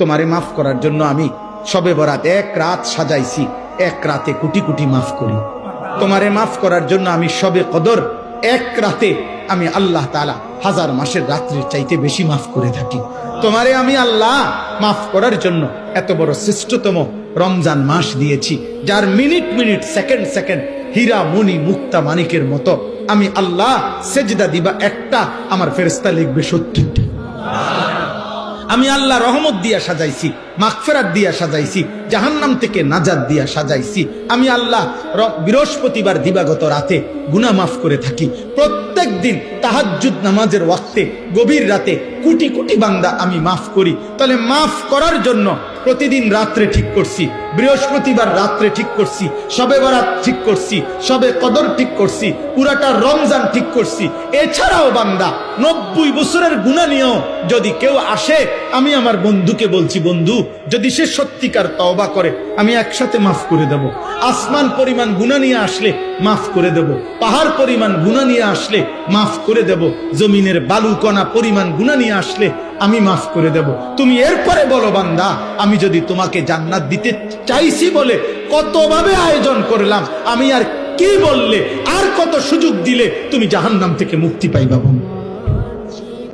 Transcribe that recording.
তোমারে মাফ করার জন্য আমি শবে বরাত এক রাত সাজাইছি, এক রাতে কোটি কোটি মাফ করি। তোমারে মাফ করার জন্য আমি শবে কদর এক রাতে আমি আল্লাহ তাআলা 1000 মাসের রাত্রির চাইতে বেশি মাফ করে থাকি। তোমারে আমি আল্লাহ মাফ করার জন্য এত বড় শ্রেষ্ঠতম রমজান মাস দিয়েছি, যার মিনিট মিনিট সেকেন্ড সেকেন্ড হীরা মণি মুক্তা মানিকের মতো আমি আল্লাহ সেজদা দিবা একটা, আমার ফেরেশতা লিখবে 70টা। আমি আল্লাহ রহমত দিয়া সাজাইছি, মাগফিরাত দিয়া সাজাইছি, জাহান্নাম থেকে নাজাত দিয়া সাজাইছি। আমি আল্লাহ বৃহস্পতিবার দিবাগত রাতে গুনাহ মাফ করে থাকি। প্রত্যেক দিন তাহাজ্জুদ নামাজের ওয়াক্তে গভীর রাতে কোটি কোটি বান্দা আমি মাফ করি। তাহলে মাফ করার জন্য প্রতিদিন রাত্রে ঠিক করছি, বৃহস্পতিবার রাত্রে ঠিক করছি, শবে বরাত ঠিক করছি, শবে কদর ঠিক করছি, পুরাটা রমজান ঠিক করছি। এছাড়াও বান্দা 90 বছরের গুনাহ নিয়েও যদি কেউ আসে, আমি আমার বন্ধুকে বলছি, বন্ধু যদি সে সত্যিকার তওবা করে আমি একসাথে মাফ করে দেব। আসমান পরিমাণ গুনাহ নিয়ে আসলে মাফ করে দেব, পাহাড় পরিমাণ গুনাহ নিয়ে আসলে মাফ করে দেব, জমিনের বালুকণা পরিমাণ গুনাহ নিয়ে আসলে আমি মাফ করে দেব। তুমি এরপরে বলো, বান্দা আমি যদি তোমাকে জান্নাত দিতে চাইছি বলে কতভাবে আয়োজন করলাম, আমি আর কি বললে, আর কত সুযোগ দিলে তুমি জাহান্নাম থেকে মুক্তি পাইবা।